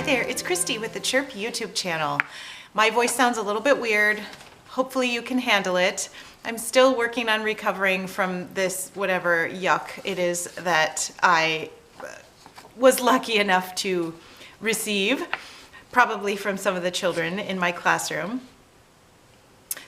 there, it's Christy with the Chirp YouTube channel. My voice sounds a little bit weird. Hopefully you can handle it. I'm still working on recovering from this whatever yuck it is that I was lucky enough to receive, probably from some of the children in my classroom.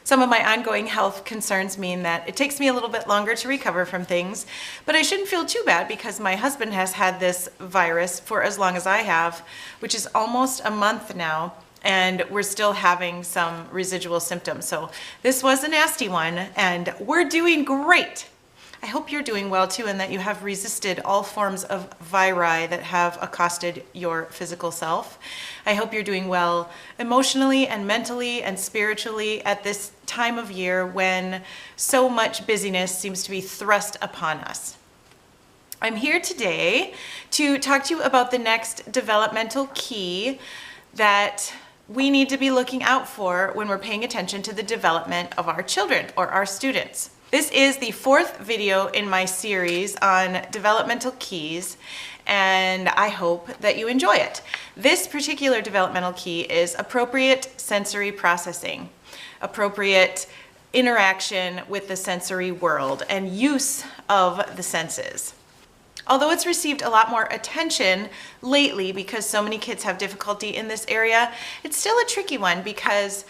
Some of my ongoing health concerns mean that it takes me a little bit longer to recover from things, but I shouldn't feel too bad because my husband has had this virus for as long as I have, which is almost a month now, and we're still having some residual symptoms. So this was a nasty one, and we're doing great. I hope you're doing well too, and that you have resisted all forms of viri that have accosted your physical self. I hope you're doing well emotionally and mentally and spiritually at this time of year when so much busyness seems to be thrust upon us. I'm here today to talk to you about the next developmental key that we need to be looking out for when we're paying attention to the development of our children or our students. This is the fourth video in my series on developmental keys, and I hope that you enjoy it. This particular developmental key is appropriate sensory processing, appropriate interaction with the sensory world, and use of the senses. Although it's received a lot more attention lately because so many kids have difficulty in this area, it's still a tricky one because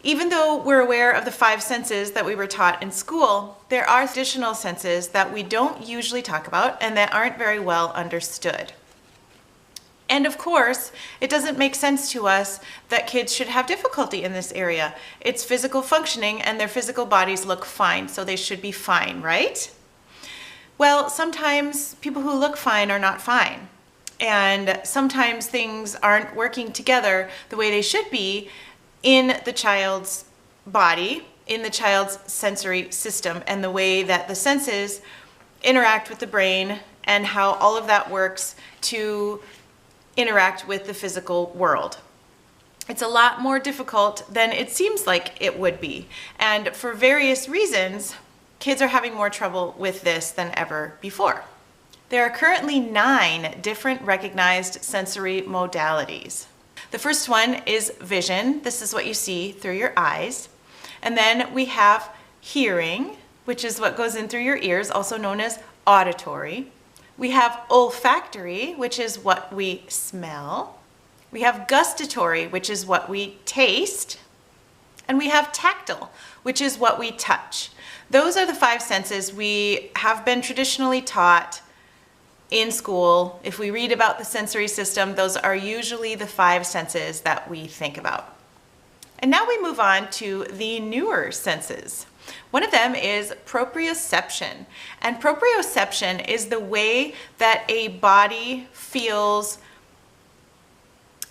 even though we're aware of the 5 senses that we were taught in school, there are additional senses that we don't usually talk about and that aren't very well understood. And of course, it doesn't make sense to us that kids should have difficulty in this area. It's physical functioning and their physical bodies look fine, so they should be fine, right? Well, sometimes people who look fine are not fine. And sometimes things aren't working together the way they should be in the child's body, in the child's sensory system, and the way that the senses interact with the brain and how all of that works to interact with the physical world. It's a lot more difficult than it seems like it would be. And for various reasons, kids are having more trouble with this than ever before. There are currently 9 different recognized sensory modalities. The first one is vision. This is what you see through your eyes. And then we have hearing, which is what goes in through your ears, also known as auditory. We have olfactory, which is what we smell. We have gustatory, which is what we taste. And we have tactile, which is what we touch. Those are the 5 senses we have been traditionally taught in school. If we read about the sensory system, those are usually the 5 senses that we think about. And now we move on to the newer senses. One of them is proprioception. And proprioception is the way that a body feels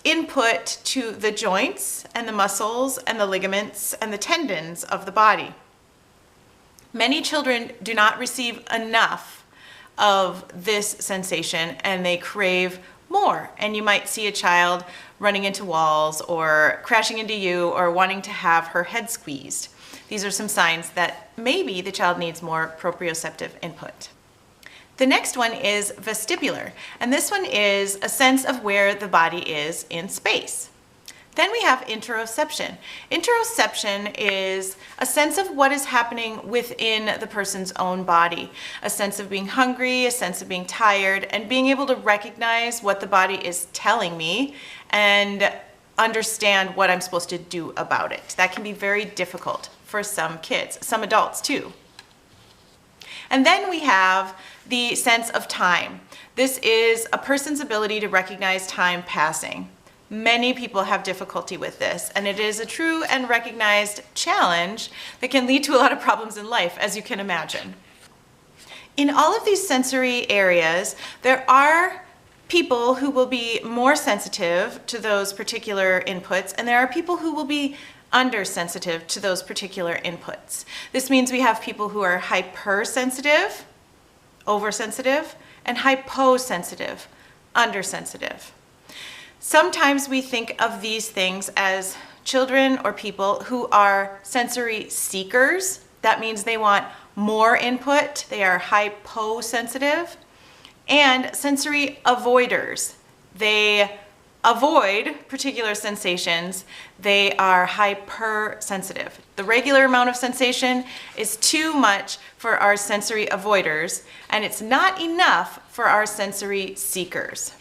input to the joints and the muscles and the ligaments and the tendons of the body. Many children do not receive enough of this sensation and they crave more. And you might see a child running into walls or crashing into you or wanting to have her head squeezed. These are some signs that maybe the child needs more proprioceptive input. The next one is vestibular, and this one is a sense of where the body is in space. Then we have interoception. Interoception is a sense of what is happening within the person's own body. A sense of being hungry, a sense of being tired, and being able to recognize what the body is telling me and understand what I'm supposed to do about it. That can be very difficult for some kids, some adults too. And then we have the sense of time. This is a person's ability to recognize time passing. Many people have difficulty with this, and it is a true and recognized challenge that can lead to a lot of problems in life, as you can imagine. In all of these sensory areas, there are people who will be more sensitive to those particular inputs, and there are people who will be undersensitive to those particular inputs. This means we have people who are hypersensitive, oversensitive, and hyposensitive, undersensitive. Sometimes we think of these things as children or people who are sensory seekers. That means they want more input. They are hyposensitive. And sensory avoiders. They avoid particular sensations, they are hypersensitive. The regular amount of sensation is too much for our sensory avoiders, and it's not enough for our sensory seekers.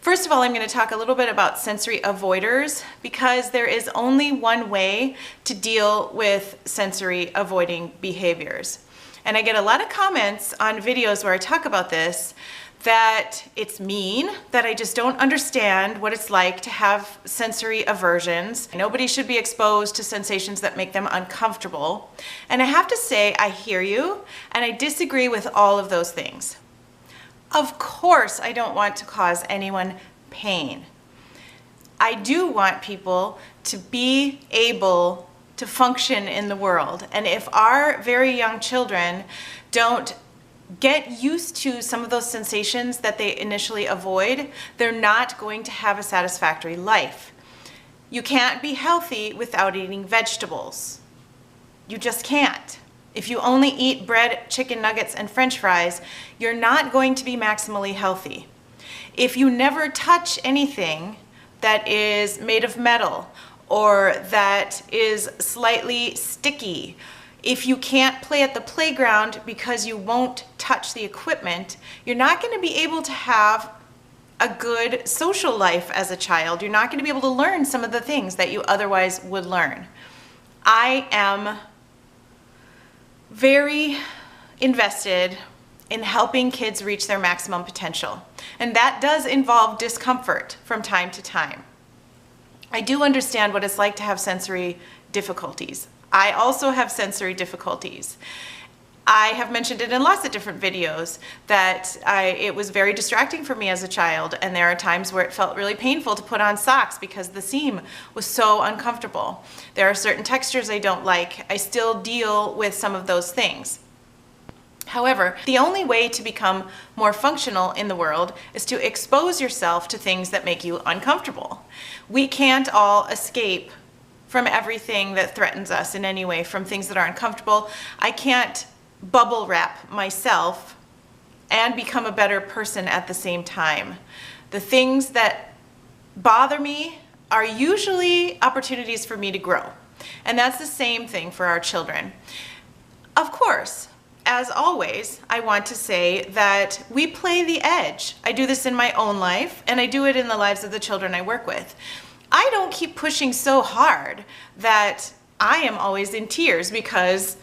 First of all, I'm going to talk a little bit about sensory avoiders because there is only one way to deal with sensory avoiding behaviors. And I get a lot of comments on videos where I talk about this, that it's mean, that I just don't understand what it's like to have sensory aversions. Nobody should be exposed to sensations that make them uncomfortable. And I have to say, I hear you, and I disagree with all of those things. Of course, I don't want to cause anyone pain. I do want people to be able to function in the world. And if our very young children don't get used to some of those sensations that they initially avoid, they're not going to have a satisfactory life. You can't be healthy without eating vegetables. You just can't. If you only eat bread, chicken nuggets, and French fries, you're not going to be maximally healthy. If you never touch anything that is made of metal or that is slightly sticky, if you can't play at the playground because you won't touch the equipment, you're not going to be able to have a good social life as a child. You're not going to be able to learn some of the things that you otherwise would learn. I am very invested in helping kids reach their maximum potential, and that does involve discomfort from time to time. I do understand what it's like to have sensory difficulties. I also have sensory difficulties. I have mentioned it in lots of different videos that it was very distracting for me as a child, and there are times where it felt really painful to put on socks because the seam was so uncomfortable. There are certain textures I don't like. I still deal with some of those things. However, the only way to become more functional in the world is to expose yourself to things that make you uncomfortable. We can't all escape from everything that threatens us in any way, from things that are uncomfortable. I can't bubble wrap myself and become a better person at the same time. The things that bother me are usually opportunities for me to grow. And that's the same thing for our children. Of course, as always, I want to say that we play the edge. I do this in my own life, and I do it in the lives of the children I work with. I don't keep pushing so hard that I am always in tears because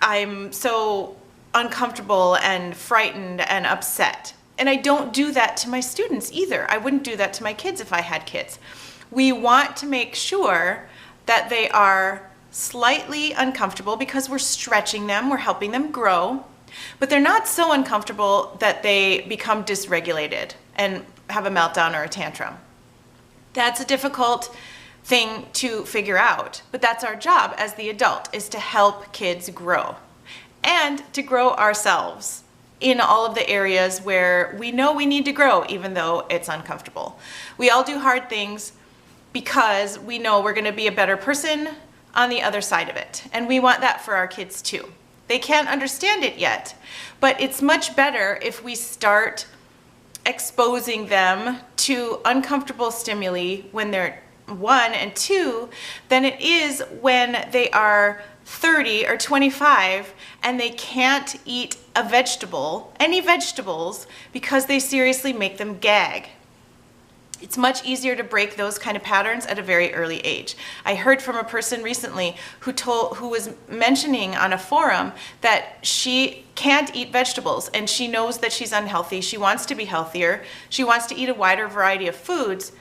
I'm so uncomfortable and frightened and upset. And I don't do that to my students either. I wouldn't do that to my kids if I had kids. We want to make sure that they are slightly uncomfortable because we're stretching them, we're helping them grow, but they're not so uncomfortable that they become dysregulated and have a meltdown or a tantrum. That's a difficult thing to figure out, but that's our job as the adult, is to help kids grow and to grow ourselves in all of the areas where we know we need to grow, even though it's uncomfortable. We all do hard things because we know we're going to be a better person on the other side of it, and we want that for our kids too. They can't understand it yet, but it's much better if we start exposing them to uncomfortable stimuli when they're 1 and 2 than it is when they are 30 or 25 and they can't eat a vegetable, any vegetables, because they seriously make them gag. It's much easier to break those kind of patterns at a very early age. I heard from a person recently who was mentioning on a forum that she can't eat vegetables and she knows that she's unhealthy. She wants to be healthier. She wants to eat a wider variety of foods,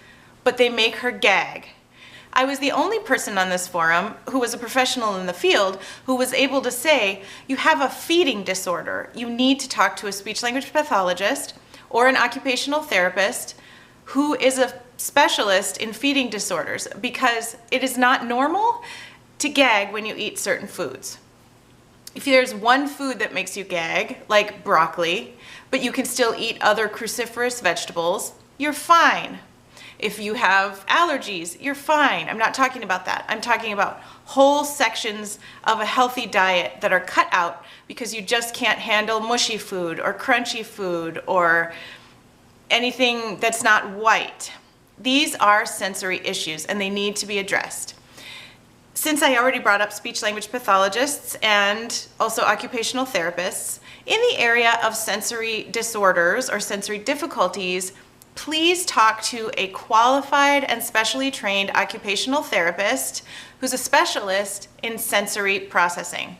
but they make her gag. I was the only person on this forum who was a professional in the field who was able to say, you have a feeding disorder. You need to talk to a speech-language pathologist or an occupational therapist who is a specialist in feeding disorders, because it is not normal to gag when you eat certain foods. If there's one food that makes you gag, like broccoli, but you can still eat other cruciferous vegetables, you're fine. If you have allergies, you're fine. I'm not talking about that. I'm talking about whole sections of a healthy diet that are cut out because you just can't handle mushy food or crunchy food or anything that's not white. These are sensory issues and they need to be addressed. Since I already brought up speech language pathologists and also occupational therapists, in the area of sensory disorders or sensory difficulties, please talk to a qualified and specially trained occupational therapist who's a specialist in sensory processing.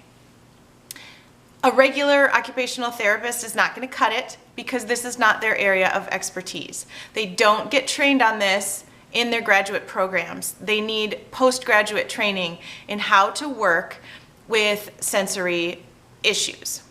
A regular occupational therapist is not going to cut it because this is not their area of expertise. They don't get trained on this in their graduate programs. They need postgraduate training in how to work with sensory issues.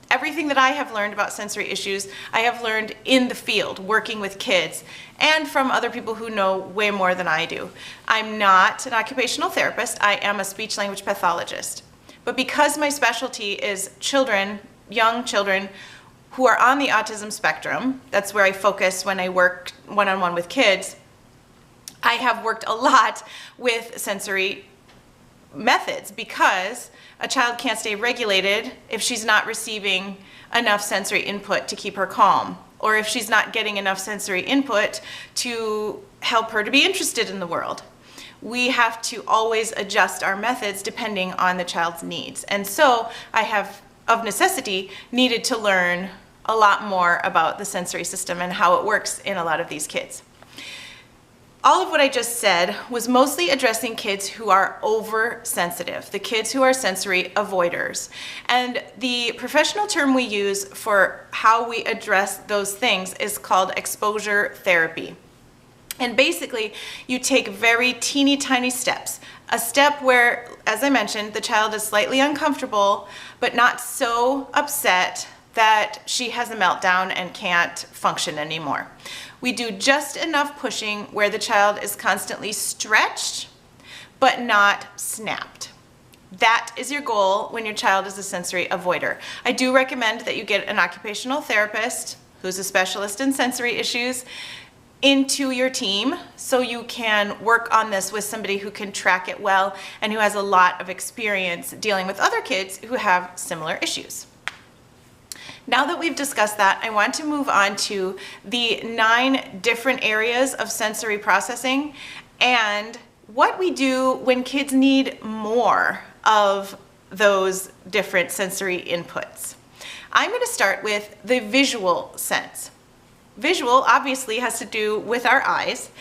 Everything that I have learned about sensory issues, I have learned in the field, working with kids, and from other people who know way more than I do. I'm not an occupational therapist, I am a speech language pathologist. But because my specialty is children, young children, who are on the autism spectrum, that's where I focus when I work one-on-one with kids, I have worked a lot with sensory methods because a child can't stay regulated if she's not receiving enough sensory input to keep her calm, or if she's not getting enough sensory input to help her to be interested in the world. We have to always adjust our methods depending on the child's needs. And so I have, of necessity, needed to learn a lot more about the sensory system and how it works in a lot of these kids. All of what I just said was mostly addressing kids who are oversensitive, the kids who are sensory avoiders. And the professional term we use for how we address those things is called exposure therapy. And basically, you take very teeny tiny steps. A step where, as I mentioned, the child is slightly uncomfortable, but not so upset that she has a meltdown and can't function anymore. We do just enough pushing where the child is constantly stretched, but not snapped. That is your goal when your child is a sensory avoider. I do recommend that you get an occupational therapist who's a specialist in sensory issues into your team so you can work on this with somebody who can track it well and who has a lot of experience dealing with other kids who have similar issues. Now that we've discussed that, I want to move on to the 9 different areas of sensory processing and what we do when kids need more of those different sensory inputs. I'm going to start with the visual sense. Visual obviously has to do with our eyes,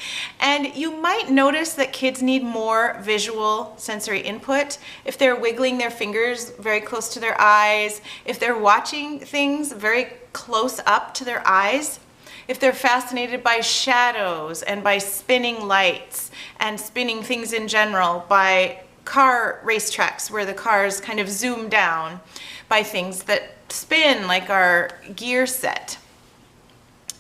and you might notice that kids need more visual sensory input if they're wiggling their fingers very close to their eyes, if they're watching things very close up to their eyes, if they're fascinated by shadows and by spinning lights and spinning things in general, by car racetracks where the cars kind of zoom down, by things that spin like our gear set.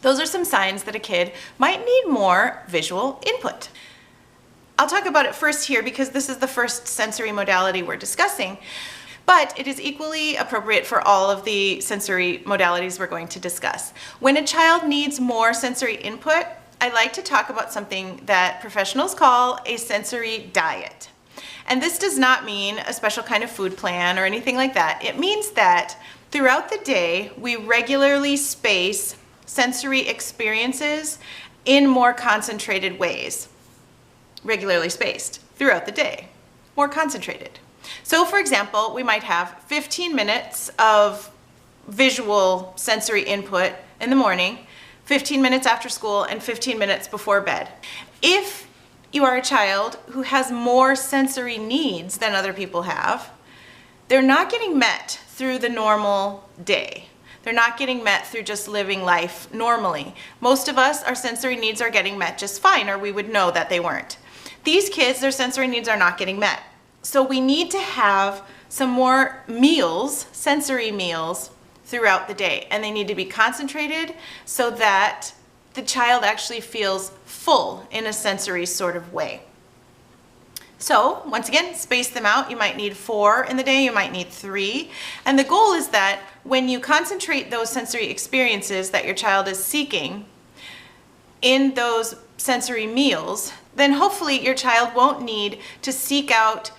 Those are some signs that a kid might need more visual input. I'll talk about it first here because this is the first sensory modality we're discussing, but it is equally appropriate for all of the sensory modalities we're going to discuss. When a child needs more sensory input, I like to talk about something that professionals call a sensory diet. And this does not mean a special kind of food plan or anything like that. It means that throughout the day, we regularly space sensory experiences in more concentrated ways, regularly spaced throughout the day, more concentrated. So for example, we might have 15 minutes of visual sensory input in the morning, 15 minutes after school, and 15 minutes before bed. If you are a child who has more sensory needs than other people have, they're not getting met through the normal day. They're not getting met through just living life normally. Most of us, our sensory needs are getting met just fine, or we would know that they weren't. These kids, their sensory needs are not getting met. So we need to have some more meals, sensory meals, throughout the day. And they need to be concentrated so that the child actually feels full in a sensory sort of way. So once again, space them out. You might need 4 in the day, you might need 3. And the goal is that when you concentrate those sensory experiences that your child is seeking in those sensory meals, then hopefully your child won't need to seek out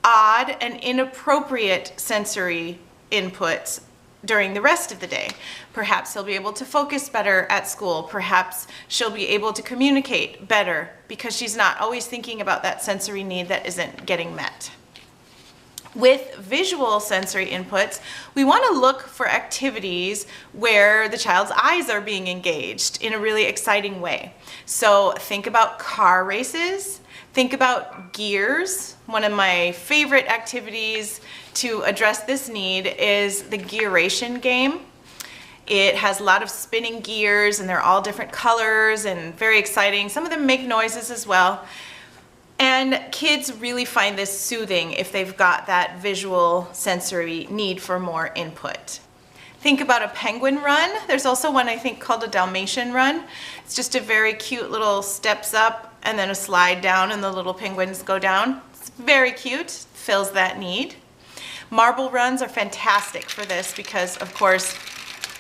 odd and inappropriate sensory inputs during the rest of the day. Perhaps he'll be able to focus better at school. Perhaps she'll be able to communicate better because she's not always thinking about that sensory need that isn't getting met. With visual sensory inputs, we want to look for activities where the child's eyes are being engaged in a really exciting way. So think about car races, think about gears. One of my favorite activities to address this need is the gearation game. It has a lot of spinning gears and they're all different colors and very exciting. Some of them make noises as well. And kids really find this soothing if they've got that visual sensory need for more input. Think about a penguin run. There's also one I think called a Dalmatian run. It's just a very cute little steps up and then a slide down and the little penguins go down. It's very cute, fills that need. Marble runs are fantastic for this because of course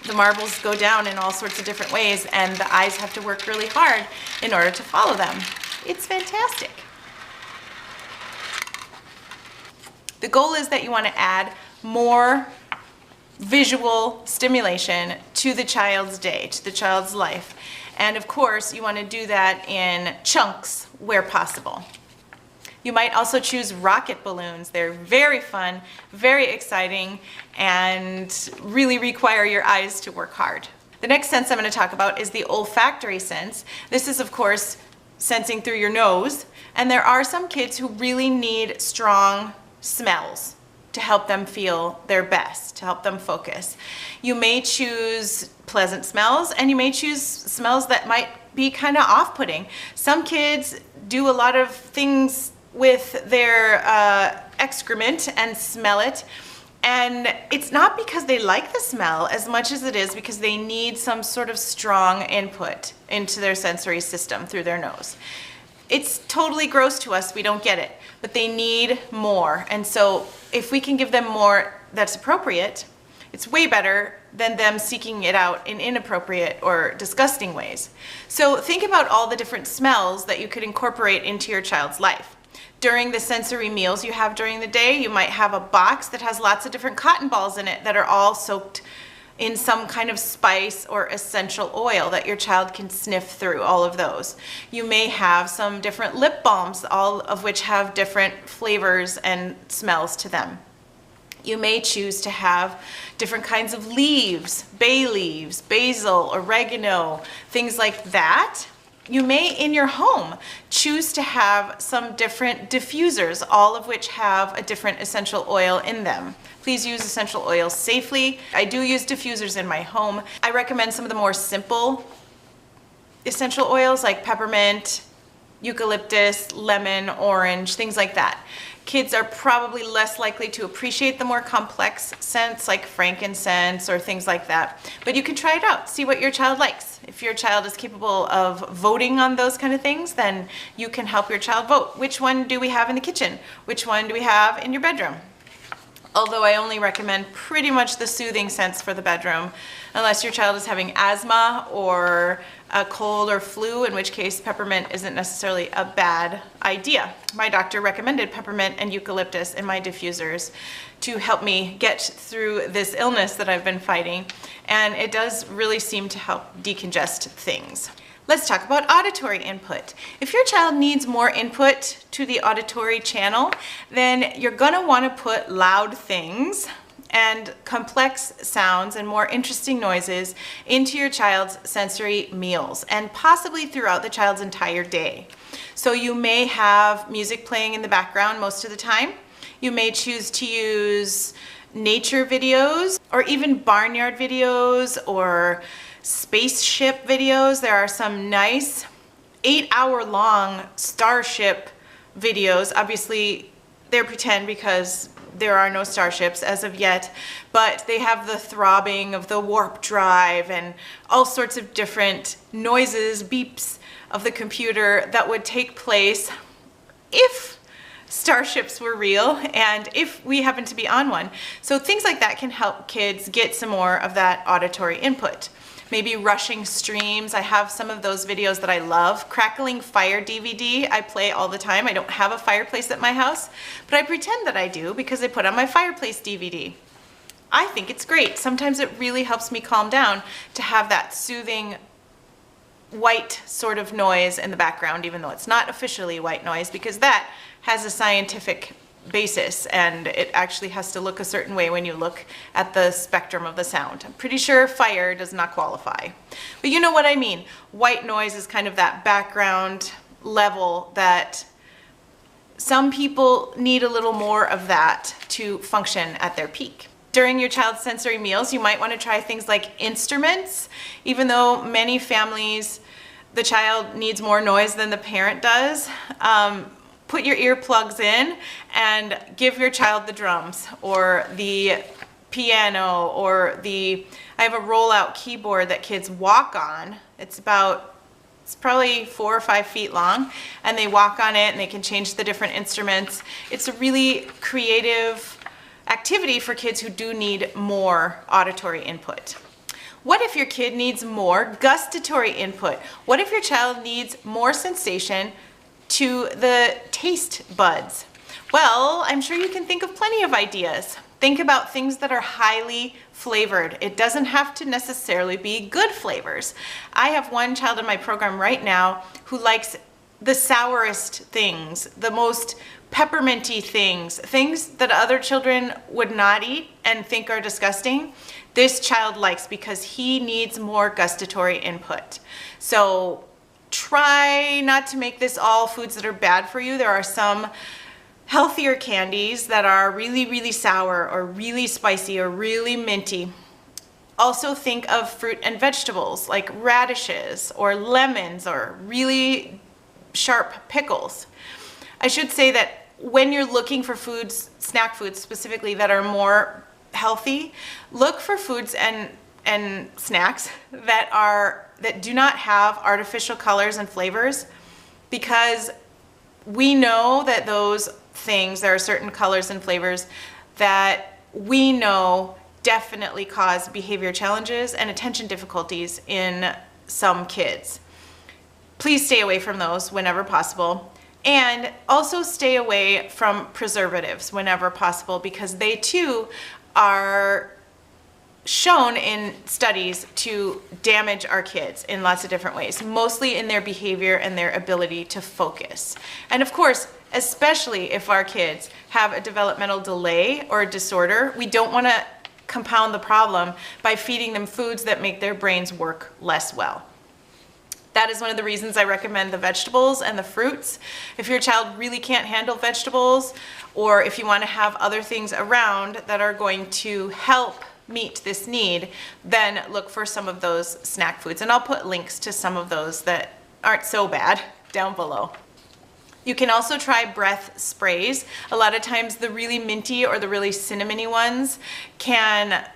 the marbles go down in all sorts of different ways and the eyes have to work really hard in order to follow them. It's fantastic. The goal is that you want to add more visual stimulation to the child's day, to the child's life. And of course, you want to do that in chunks where possible. You might also choose rocket balloons. They're very fun, very exciting, and really require your eyes to work hard. The next sense I'm going to talk about is the olfactory sense. This is, of course, sensing through your nose. And there are some kids who really need strong smells to help them feel their best, to help them focus. You may choose pleasant smells and you may choose smells that might be kind of off-putting. Some kids do a lot of things with their excrement and smell it, and it's not because they like the smell as much as it is because they need some sort of strong input into their sensory system through their nose. It's totally gross to us, we don't get it, but they need more. And so if we can give them more that's appropriate, it's way better than them seeking it out in inappropriate or disgusting ways. So think about all the different smells that you could incorporate into your child's life. During the sensory meals you have during the day, you might have a box that has lots of different cotton balls in it that are all soaked in some kind of spice or essential oil that your child can sniff through, all of those. You may have some different lip balms, all of which have different flavors and smells to them. You may choose to have different kinds of leaves, bay leaves, basil, oregano, things like that. You may, in your home, choose to have some different diffusers, all of which have a different essential oil in them. Please use essential oils safely. I do use diffusers in my home. I recommend some of the more simple essential oils like peppermint, eucalyptus, lemon, orange, things like that. Kids are probably less likely to appreciate the more complex scents like frankincense or things like that. But you can try it out, see what your child likes. If your child is capable of voting on those kind of things, then you can help your child vote. Which one do we have in the kitchen? Which one do we have in your bedroom? Although I only recommend pretty much the soothing scents for the bedroom, unless your child is having asthma or a cold or flu, in which case peppermint isn't necessarily a bad idea. My doctor recommended peppermint and eucalyptus in my diffusers to help me get through this illness that I've been fighting, and it does really seem to help decongest things. Let's talk about auditory input. If your child needs more input to the auditory channel, then you're gonna wanna put loud things and complex sounds and more interesting noises into your child's sensory meals and possibly throughout the child's entire day. So you may have music playing in the background most of the time. You may choose to use nature videos or even barnyard videos or spaceship videos. There are some nice 8-hour-long starship videos. Obviously, they're pretend because there are no starships as of yet, but they have the throbbing of the warp drive and all sorts of different noises, beeps of the computer that would take place if starships were real and if we happen to be on one. So things like that can help kids get some more of that auditory input. Maybe rushing streams. I have some of those videos that I love. Crackling Fire DVD I play all the time. I don't have a fireplace at my house, but I pretend that I do because I put on my fireplace DVD. I think it's great. Sometimes it really helps me calm down to have that soothing white sort of noise in the background, even though it's not officially white noise, because that has a scientific basis and it actually has to look a certain way when you look at the spectrum of the sound. I'm pretty sure fire does not qualify, but you know what I mean. White noise is kind of that background level that some people need a little more of that to function at their peak. During your child's sensory meals, you might want to try things like instruments. Even though many families, the child needs more noise than the parent does, put your earplugs in and give your child the drums or the piano or I have a rollout keyboard that kids walk on. It's probably 4 or 5 feet long, and they walk on it and they can change the different instruments. It's a really creative activity for kids who do need more auditory input. What if your kid needs more gustatory input? What if your child needs more sensation to the taste buds? Well, I'm sure you can think of plenty of ideas. Think about things that are highly flavored. It doesn't have to necessarily be good flavors. I have one child in my program right now who likes the sourest things, the most pepperminty things that other children would not eat and think are disgusting. This child likes because he needs more gustatory input. So try not to make this all foods that are bad for you. There are some healthier candies that are really, really sour or really spicy or really minty. Also think of fruit and vegetables like radishes or lemons or really sharp pickles. I should say that when you're looking for foods, snack foods specifically, that are more healthy, look for foods and snacks that do not have artificial colors and flavors, because we know that those things, there are certain colors and flavors that we know definitely cause behavior challenges and attention difficulties in some kids. Please stay away from those whenever possible. And also stay away from preservatives whenever possible, because they too are shown in studies to damage our kids in lots of different ways, mostly in their behavior and their ability to focus. And of course, especially if our kids have a developmental delay or a disorder, we don't want to compound the problem by feeding them foods that make their brains work less well. That is one of the reasons I recommend the vegetables and the fruits. If your child really can't handle vegetables, or if you want to have other things around that are going to help meet this need, then look for some of those snack foods. And I'll put links to some of those that aren't so bad down below. You can also try breath sprays. A lot of times the really minty or the really cinnamony ones can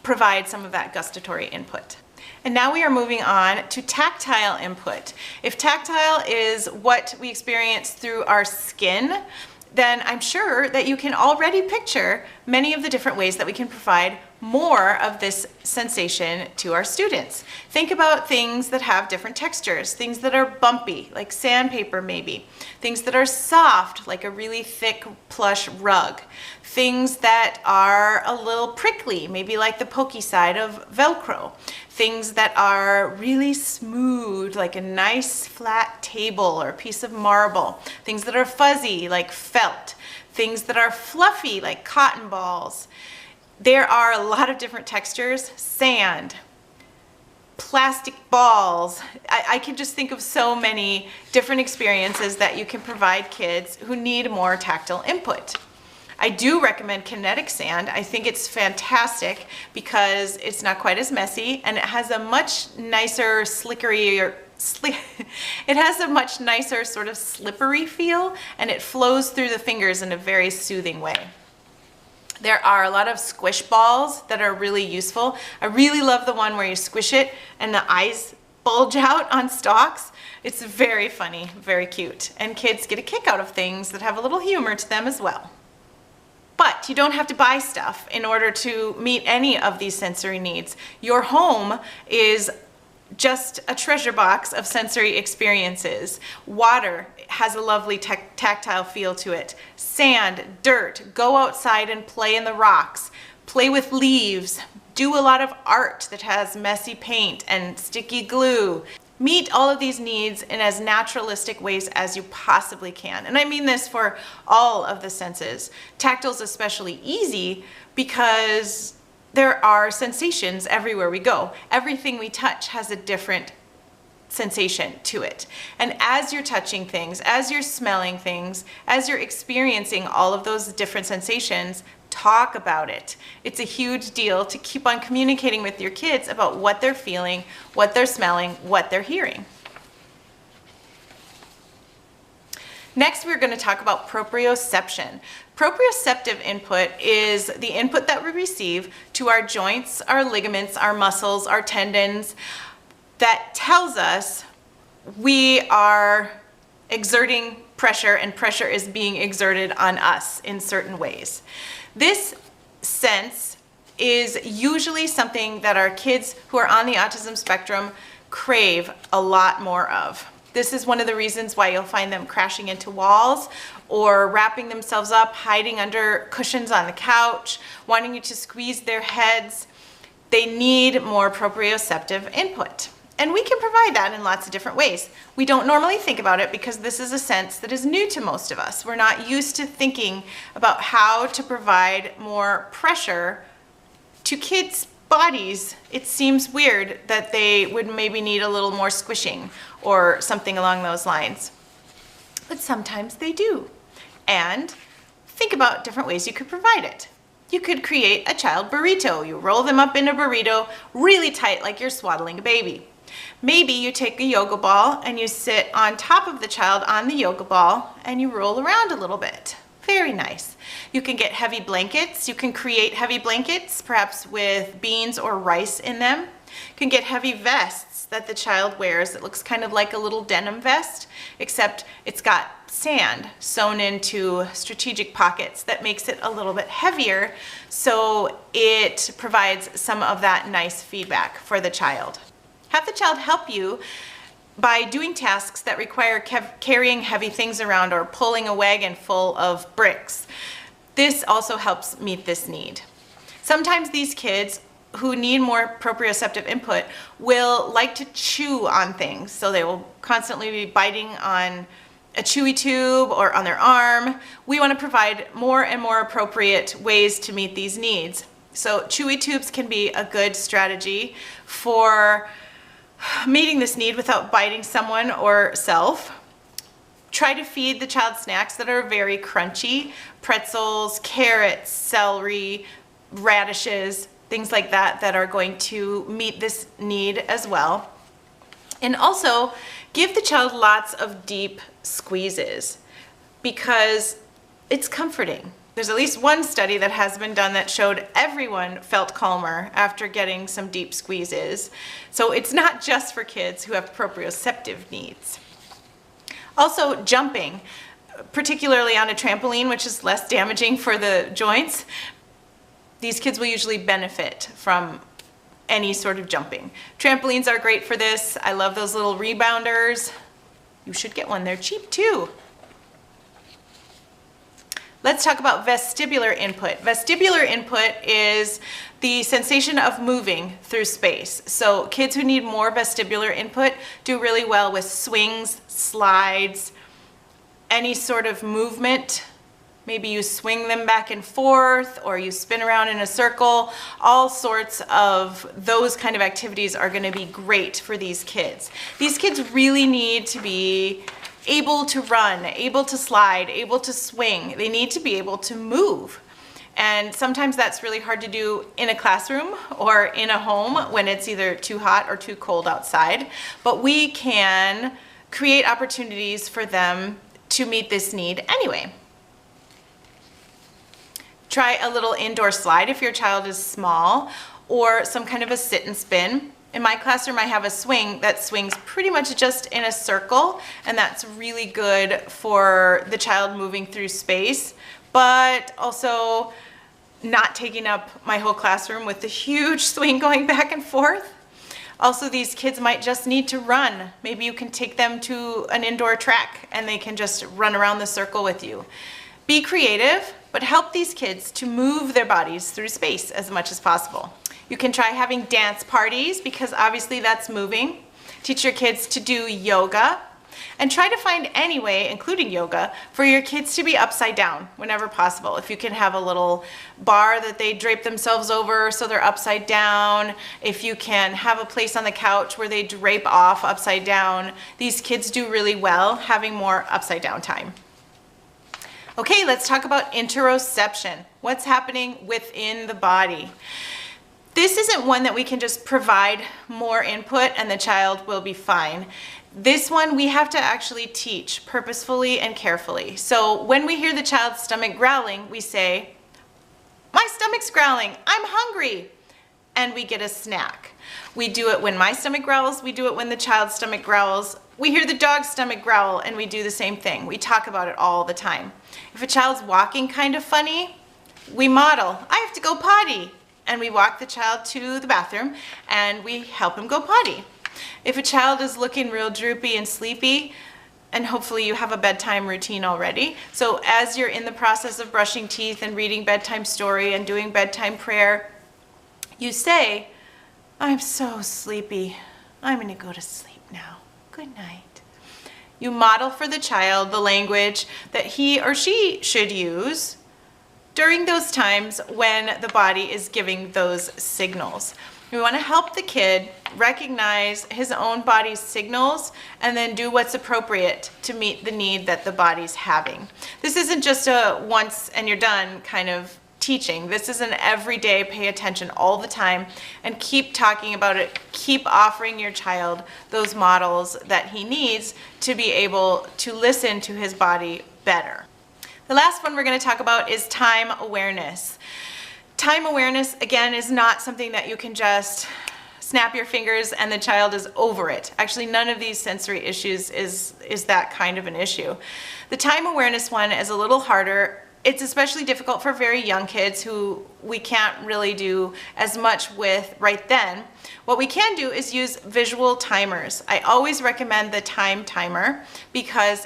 provide some of that gustatory input. And now we are moving on to tactile input. If tactile is what we experience through our skin, then I'm sure that you can already picture many of the different ways that we can provide more of this sensation to our students. Think about things that have different textures, things that are bumpy, like sandpaper maybe, things that are soft, like a really thick plush rug, things that are a little prickly, maybe like the pokey side of Velcro, things that are really smooth, like a nice flat table or a piece of marble, things that are fuzzy, like felt, things that are fluffy, like cotton balls. There are a lot of different textures, sand, plastic balls. I can just think of so many different experiences that you can provide kids who need more tactile input. I do recommend kinetic sand. I think it's fantastic because it's not quite as messy and it has a much nicer it has a much nicer sort of slippery feel, and it flows through the fingers in a very soothing way. There are a lot of squish balls that are really useful. I really love the one where you squish it and the eyes bulge out on stalks. It's very funny, very cute, and kids get a kick out of things that have a little humor to them as well. But you don't have to buy stuff in order to meet any of these sensory needs. Your home is just a treasure box of sensory experiences. Water has a lovely tactile feel to it. Sand, dirt, go outside and play in the rocks. play with leaves, do a lot of art that has messy paint and sticky glue. Meet all of these needs in as naturalistic ways as you possibly can. And I mean this for all of the senses. Tactile is especially easy because there are sensations everywhere we go. Everything we touch has a different sensation to it. And as you're touching things, as you're smelling things, as you're experiencing all of those different sensations, talk about it. It's a huge deal to keep on communicating with your kids about what they're feeling, what they're smelling, what they're hearing. Next, we're going to talk about proprioception. Proprioceptive input is the input that we receive to our joints, our ligaments, our muscles, our tendons, that tells us we are exerting pressure and pressure is being exerted on us in certain ways. This sense is usually something that our kids who are on the autism spectrum crave a lot more of. This is one of the reasons why you'll find them crashing into walls or wrapping themselves up, hiding under cushions on the couch, wanting you to squeeze their heads. They need more proprioceptive input. And we can provide that in lots of different ways. We don't normally think about it because this is a sense that is new to most of us. We're not used to thinking about how to provide more pressure to kids' bodies. It seems weird that they would maybe need a little more squishing or something along those lines. But sometimes they do. And think about different ways you could provide it. You could create a child burrito. You roll them up in a burrito really tight like you're swaddling a baby. Maybe you take a yoga ball and you sit on top of the child on the yoga ball and you roll around a little bit. Very nice. You can get heavy blankets. You can create heavy blankets, perhaps with beans or rice in them. You can get heavy vests that the child wears. It looks kind of like a little denim vest, except it's got sand sewn into strategic pockets that makes it a little bit heavier, so it provides some of that nice feedback for the child. Have the child help you by doing tasks that require carrying heavy things around or pulling a wagon full of bricks. This also helps meet this need. Sometimes these kids who need more proprioceptive input will like to chew on things, so they will constantly be biting on a chewy tube or on their arm. We want to provide more and more appropriate ways to meet these needs. So chewy tubes can be a good strategy for meeting this need without biting someone or self. Try to feed the child snacks that are very crunchy, pretzels, carrots, celery, radishes, things like that that are going to meet this need as well. And also give the child lots of deep squeezes because it's comforting. There's at least one study that has been done that showed everyone felt calmer after getting some deep squeezes. So it's not just for kids who have proprioceptive needs. Also, jumping, particularly on a trampoline, which is less damaging for the joints. These kids will usually benefit from any sort of jumping. Trampolines are great for this. I love those little rebounders. You should get one. They're cheap too. Let's talk about vestibular input. Vestibular input is the sensation of moving through space. So kids who need more vestibular input do really well with swings, slides, any sort of movement. Maybe you swing them back and forth or you spin around in a circle. All sorts of those kind of activities are going to be great for these kids. These kids really need to be able to run, able to slide, able to swing. They need to be able to move. And sometimes that's really hard to do in a classroom or in a home when it's either too hot or too cold outside. But we can create opportunities for them to meet this need anyway. Try a little indoor slide if your child is small, or some kind of a sit and spin. In my classroom, I have a swing that swings pretty much just in a circle, and that's really good for the child moving through space, but also not taking up my whole classroom with the huge swing going back and forth. Also, these kids might just need to run. Maybe you can take them to an indoor track and they can just run around the circle with you. Be creative. but help these kids to move their bodies through space as much as possible. You can try having dance parties because obviously that's moving. Teach your kids to do yoga, and try to find any way, including yoga, for your kids to be upside down whenever possible. If you can have a little bar that they drape themselves over so they're upside down, if you can have a place on the couch where they drape off upside down, these kids do really well having more upside down time. Okay, let's talk about interoception. What's happening within the body? This isn't one that we can just provide more input and the child will be fine. This one we have to actually teach purposefully and carefully. So when we hear the child's stomach growling, we say, "My stomach's growling, I'm hungry," and we get a snack. We do it when my stomach growls, we do it when the child's stomach growls. We hear the dog's stomach growl and we do the same thing. We talk about it all the time. If a child's walking kind of funny, we model, "I have to go potty," and we walk the child to the bathroom and we help him go potty. If a child is looking real droopy and sleepy, and hopefully you have a bedtime routine already, so as you're in the process of brushing teeth and reading bedtime story and doing bedtime prayer, you say, "I'm so sleepy. I'm gonna go to sleep now. Good night." You model for the child the language that he or she should use during those times when the body is giving those signals. We want to help the kid recognize his own body's signals and then do what's appropriate to meet the need that the body's having. This isn't just a once and you're done kind of teaching. This is an everyday, pay attention all the time and keep talking about it. Keep offering your child those models that he needs to be able to listen to his body better. The last one we're going to talk about is time awareness. Time awareness, again, is not something that you can just snap your fingers and the child is over it. Actually, none of these sensory issues is that kind of an issue. The time awareness one is a little harder. It's especially difficult for very young kids who we can't really do as much with right then. What we can do is use visual timers. I always recommend the time timer because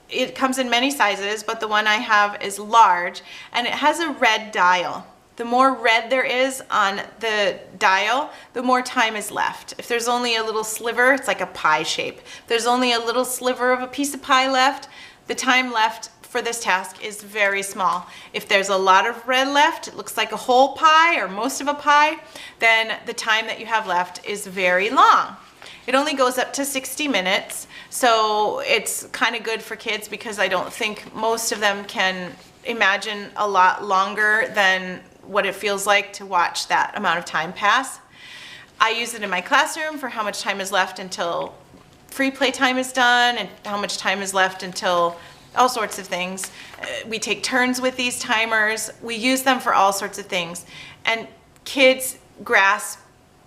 it comes in many sizes, but the one I have is large and it has a red dial. The more red there is on the dial, the more time is left. If there's only a little sliver, it's like a pie shape. If there's only a little sliver of a piece of pie left, the time left for this task is very small. If there's a lot of red left, it looks like a whole pie or most of a pie, then the time that you have left is very long. It only goes up to 60 minutes, so it's kind of good for kids because I don't think most of them can imagine a lot longer than what it feels like to watch that amount of time pass. I use it in my classroom for how much time is left until free play time is done and how much time is left until all sorts of things. We take turns with these timers. We use them for all sorts of things. And kids grasp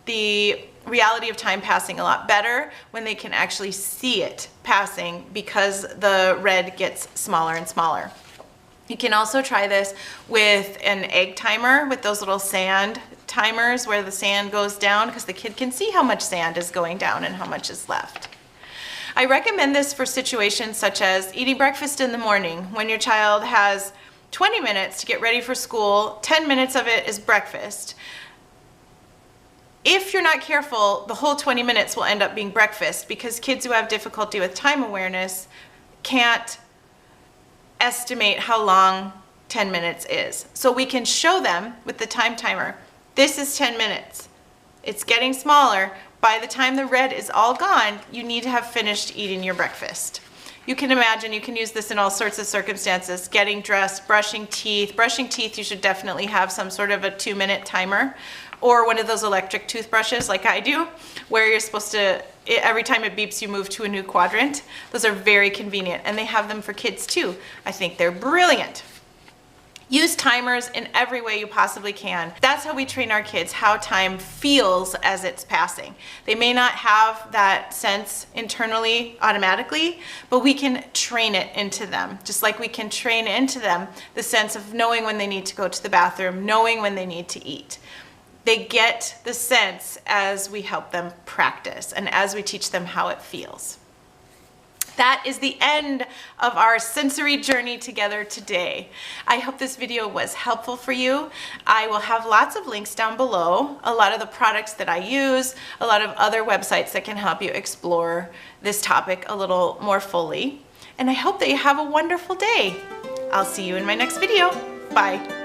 the reality of time passing a lot better when they can actually see it passing because the red gets smaller and smaller. You can also try this with an egg timer with those little sand timers where the sand goes down because the kid can see how much sand is going down and how much is left. I recommend this for situations such as eating breakfast in the morning when your child has 20 minutes to get ready for school, 10 minutes of it is breakfast. If you're not careful, the whole 20 minutes will end up being breakfast because kids who have difficulty with time awareness can't estimate how long 10 minutes is. So we can show them with the time timer, this is 10 minutes. It's getting smaller. By the time the red is all gone, you need to have finished eating your breakfast. You can imagine you can use this in all sorts of circumstances. Getting dressed, brushing teeth. Brushing teeth, you should definitely have some sort of a 2-minute timer or one of those electric toothbrushes like I do, where you're supposed to, every time it beeps, you move to a new quadrant. Those are very convenient, and they have them for kids too. I think they're brilliant. Use timers in every way you possibly can. That's how we train our kids, how time feels as it's passing. They may not have that sense internally automatically, but we can train it into them, just like we can train into them the sense of knowing when they need to go to the bathroom, knowing when they need to eat. They get the sense as we help them practice and as we teach them how it feels. That is the end of our sensory journey together today. I hope this video was helpful for you. I will have lots of links down below, a lot of the products that I use, a lot of other websites that can help you explore this topic a little more fully. And I hope that you have a wonderful day. I'll see you in my next video. Bye.